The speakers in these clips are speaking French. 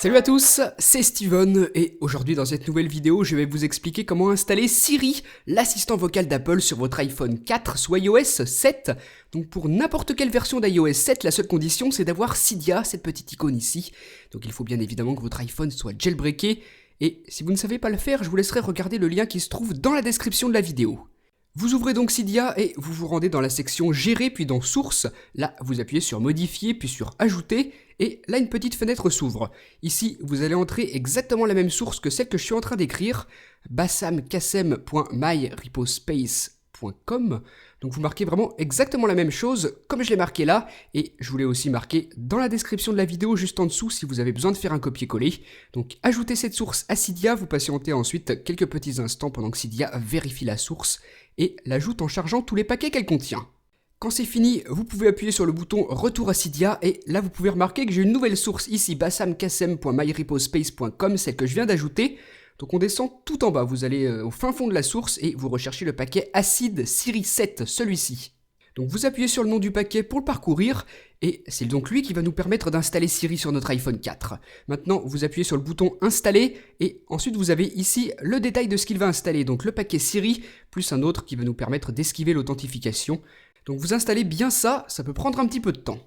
Salut à tous, c'est Steven et aujourd'hui dans cette nouvelle vidéo je vais vous expliquer comment installer Siri, l'assistant vocal d'Apple sur votre iPhone 4 sous iOS 7. Donc pour n'importe quelle version d'iOS 7, la seule condition c'est d'avoir Cydia, cette petite icône ici. Donc il faut bien évidemment que votre iPhone soit jailbreaké et si vous ne savez pas le faire, je vous laisserai regarder le lien qui se trouve dans la description de la vidéo. Vous ouvrez donc Cydia et vous vous rendez dans la section Gérer puis dans Sources. Là, vous appuyez sur Modifier puis sur Ajouter et là une petite fenêtre s'ouvre. Ici, vous allez entrer exactement la même source que celle que je suis en train d'écrire, bassamkassem.myrepospace.com. Donc vous marquez vraiment exactement la même chose comme je l'ai marqué là et je vous l'ai aussi marqué dans la description de la vidéo juste en dessous si vous avez besoin de faire un copier-coller. Donc ajoutez cette source à Cydia, vous patientez ensuite quelques petits instants pendant que Cydia vérifie la source et l'ajoute en chargeant tous les paquets qu'elle contient. Quand c'est fini, vous pouvez appuyer sur le bouton Retour à Cydia et là vous pouvez remarquer que j'ai une nouvelle source ici, bassamkassem.myrepospace.com, celle que je viens d'ajouter. Donc on descend tout en bas, vous allez au fin fond de la source et vous recherchez le paquet Acid Siri 7, celui-ci. Donc vous appuyez sur le nom du paquet pour le parcourir et c'est donc lui qui va nous permettre d'installer Siri sur notre iPhone 4. Maintenant vous appuyez sur le bouton Installer et ensuite vous avez ici le détail de ce qu'il va installer, donc le paquet Siri plus un autre qui va nous permettre d'esquiver l'authentification. Donc vous installez bien ça peut prendre un petit peu de temps.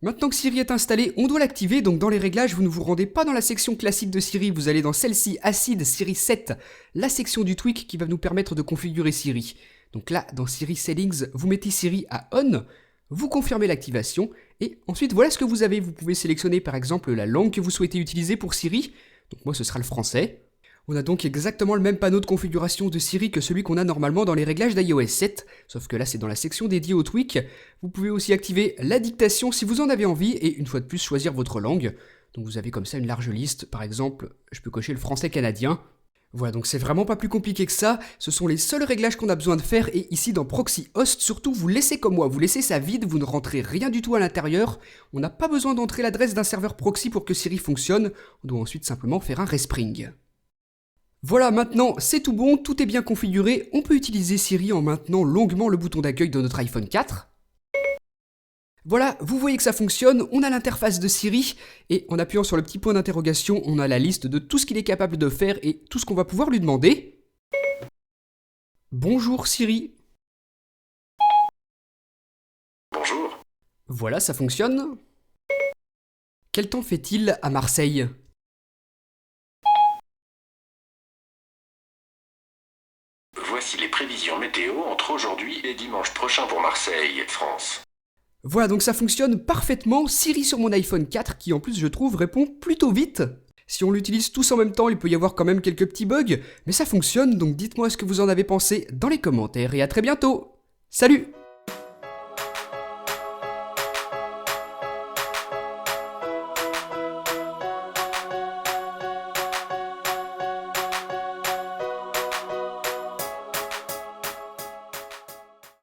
Maintenant que Siri est installé, on doit l'activer, donc dans les réglages, vous ne vous rendez pas dans la section classique de Siri, vous allez dans celle-ci, Acid Siri 7, la section du tweak qui va nous permettre de configurer Siri. Donc là, dans Siri Settings, vous mettez Siri à On, vous confirmez l'activation, et ensuite voilà ce que vous avez. Vous pouvez sélectionner par exemple la langue que vous souhaitez utiliser pour Siri, donc moi ce sera le français. On a donc exactement le même panneau de configuration de Siri que celui qu'on a normalement dans les réglages d'iOS 7, sauf que là c'est dans la section dédiée au tweak. Vous pouvez aussi activer la dictation si vous en avez envie et une fois de plus choisir votre langue. Donc vous avez comme ça une large liste, par exemple je peux cocher le français canadien. Voilà, donc c'est vraiment pas plus compliqué que ça, ce sont les seuls réglages qu'on a besoin de faire et ici dans Proxy Host surtout vous laissez comme moi, vous laissez ça vide, vous ne rentrez rien du tout à l'intérieur, on n'a pas besoin d'entrer l'adresse d'un serveur proxy pour que Siri fonctionne, on doit ensuite simplement faire un respring. Voilà, maintenant c'est tout bon, tout est bien configuré, on peut utiliser Siri en maintenant longuement le bouton d'accueil de notre iPhone 4. Voilà, vous voyez que ça fonctionne, on a l'interface de Siri, et en appuyant sur le petit point d'interrogation, on a la liste de tout ce qu'il est capable de faire et tout ce qu'on va pouvoir lui demander. Bonjour Siri. Bonjour. Voilà, ça fonctionne. Quel temps fait-il à Marseille ? Voici les prévisions météo entre aujourd'hui et dimanche prochain pour Marseille, France. Voilà, donc ça fonctionne parfaitement, Siri sur mon iPhone 4 qui en plus je trouve répond plutôt vite. Si on l'utilise tous en même temps, il peut y avoir quand même quelques petits bugs, mais ça fonctionne, donc dites-moi ce que vous en avez pensé dans les commentaires et à très bientôt. Salut!